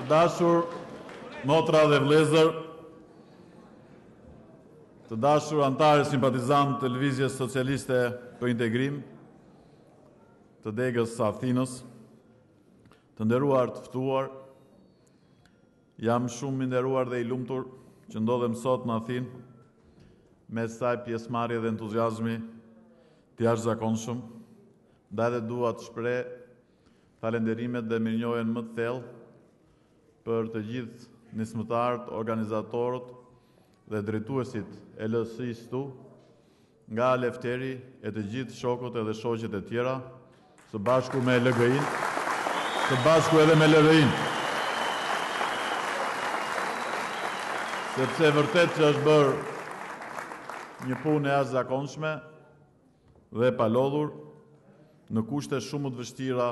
dashur motra dhe vëllezër, të dashur antarë simpatizantë të Lëvizjes Socialiste për Integrim, të degës së Athinës, të nderuar të ftuar, jam shumë i nderuar dhe i lumtur që ndodhem sot në Athinë me saj pjesëmarrje dhe entuziazmi të jashtëzakonshëm, ndaj dhe dua të shpreh falenderimet dhe mirënjohjen më të thellë për të gjithë nismëtarët, organizatorët dhe drejtuesit e LSI-s tu, nga Lefteri e të gjithë shokët edhe shoqet e tjera, së bashku me LGI-n, së bashku edhe me LRI-n. Sepse vërtet që është bërë një punë e jashtëzakonshme dhe pa lodhur në kushte shumë të vështira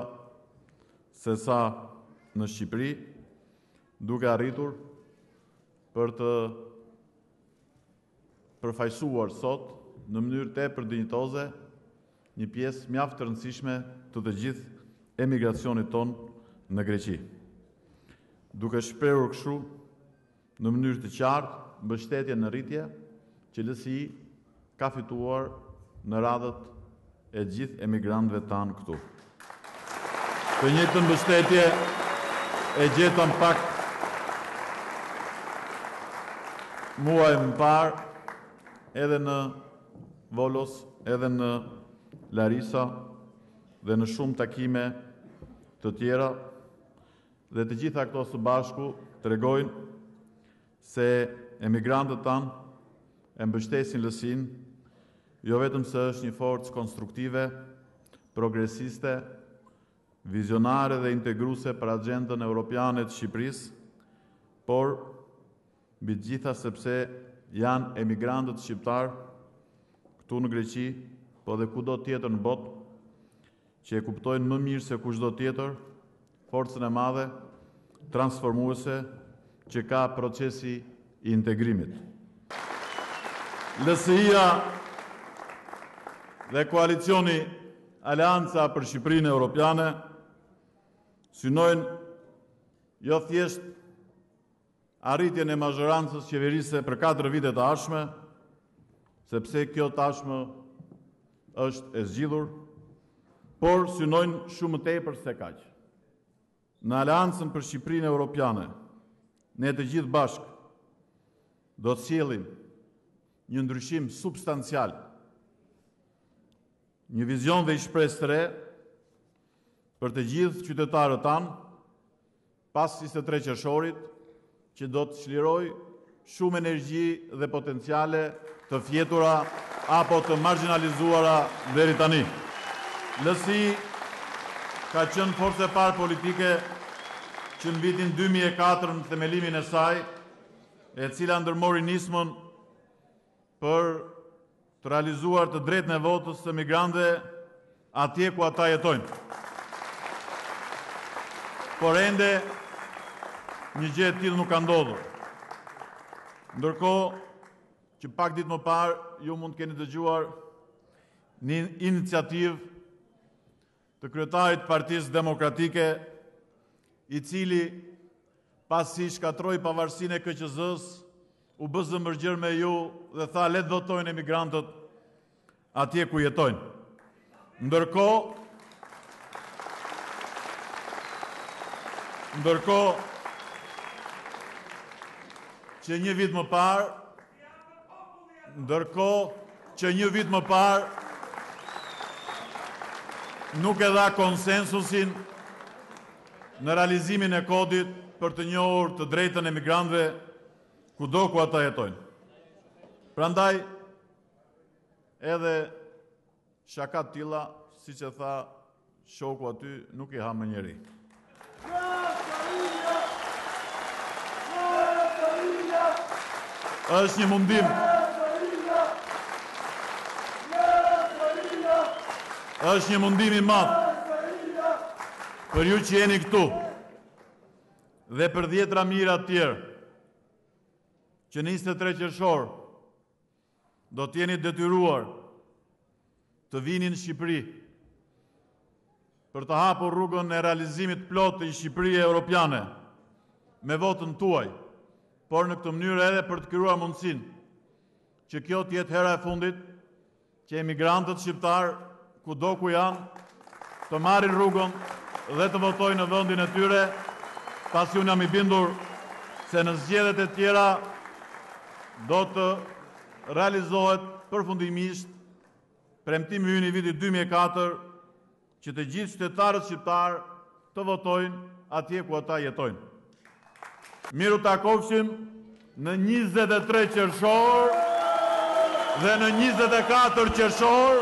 se sa në Shqipëri, duke arritur për të përfaqësuar sot në mënyrë tepër dinjitoze një pjesë mjaft të rëndësishme të të gjithë emigracionit ton në Greqi. Duke shprehur kështu në mënyrë të qartë mbështetje në rritje që LSI ka fituar në radhët e gjithë emigrantëve tanë këtu. Të njëjtën mbështetje e gjetëm pak muaj më parë edhe në Volos, edhe në Larisa dhe në shumë takime të tjera, dhe të gjitha këto së bashku tregojnë se emigrantët tanë e mbështesin LSI-n, jo vetëm se është një forcë konstruktive, progresiste, vizionare dhe integruese për agendën europiane të Shqipërisë, por mbi të gjitha sepse janë emigrantët shqiptar këtu në Greqi, po dhe kudo tjetër në botë, që e kuptojnë më mirë se kushdo tjetër forcën e madhe transformuese që ka procesi i integrimit. LSI-a dhe koalicioni Aleanca për Shqipërinë Europiane synojnë jo thjesht arritjen e mazhorancës qeverisë për 4 vite të ardhshme, sepse kjo tashmë është e zgjidhur, por synojnë shumë më tepër se kaq. Në Aleancën për Shqipërinë Europiane, ne të gjithë bashkë do të sjellim një ndryshim substancial, një vizion dhe i shpresë të re për të gjithë qytetarët tanë pas 23 qershorit, që do të çlirojë shumë energji dhe potenciale të fjetura apo të marginalizuara deri tani. LSI ka qenë forcë e parë politike që në vitin 2004 në themelimin e saj, e cila ndërmori nismën për të realizuar të drejtën e votës të migrantëve atje ku ata jetojnë. Por ende një gjë e tillë nuk ka ndodhur. Ndërkohë që pak ditë më parë ju mund të keni dëgjuar një iniciativë të kryetarit të Partisë Demokratike, i cili pasi shkatroi pavarësinë e KQZ-s, u bë zëmbërgjër me ju dhe tha le të votojnë emigrantët atje ku jetojnë. Ndërkohë që një vit më parë nuk e dha konsensusin në realizimin e kodit për të njohur të drejtën e emigrantëve kudo ku ata jetojnë. Prandaj edhe shaka të tilla, siç e tha shoku aty, nuk i ha më njeri. Është një mundim. Është një mundim i madh për ju që jeni këtu dhe për 10 mijëra të tjerë që në 23 qershor do të jeni detyruar të vini në Shqipëri për të hapur rrugën e realizimit plot të Shqipërisë Europiane, me votën tuaj, por në këtë mënyrë edhe për të krijuar mundësinë që kjo të jetë hera e fundit që emigrantët shqiptar kudo ku janë të marrin rrugën dhe të votojnë në vendin e tyre, pasi unë jam i bindur se në zgjedhjet e tjera do të realizohet përfundimisht premtimi ynë i vitit 2004 që të gjithë qytetarët shqiptar të votojnë atje ku ata jetojnë. Miru takofshim në 23 qershor dhe në 24 qershor,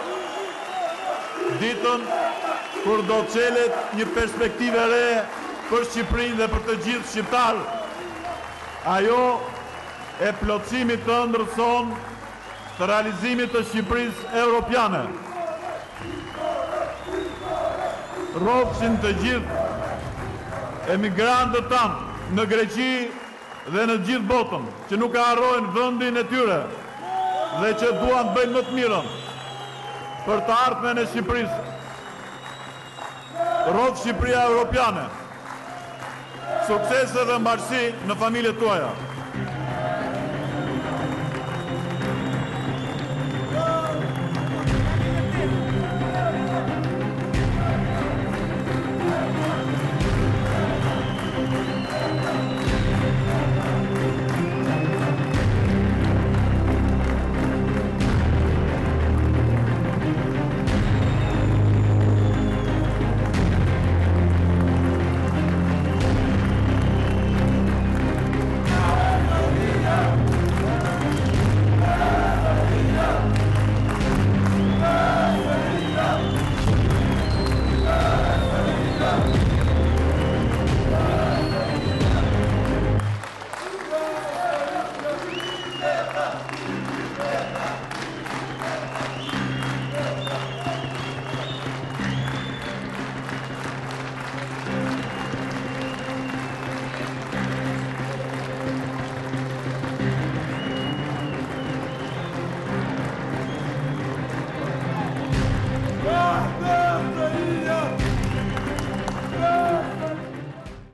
ditën kur do të çelet një perspektive re për Shqipërinë dhe për të gjithë shqiptarët. Ajo e plotësimit të ndërson të realizimit të Shqipërisë europiane. Rrofshin të gjithë emigrantët tanë në Greqi dhe në gjithë botën, që nuk e harrojnë vendin e tyre dhe që duan të bëjnë më të mirën për të ardhmen e Shqipërisë. Rrofsh Shqipëria europiane. Suksese dhe mbarësi në familjet tuaja.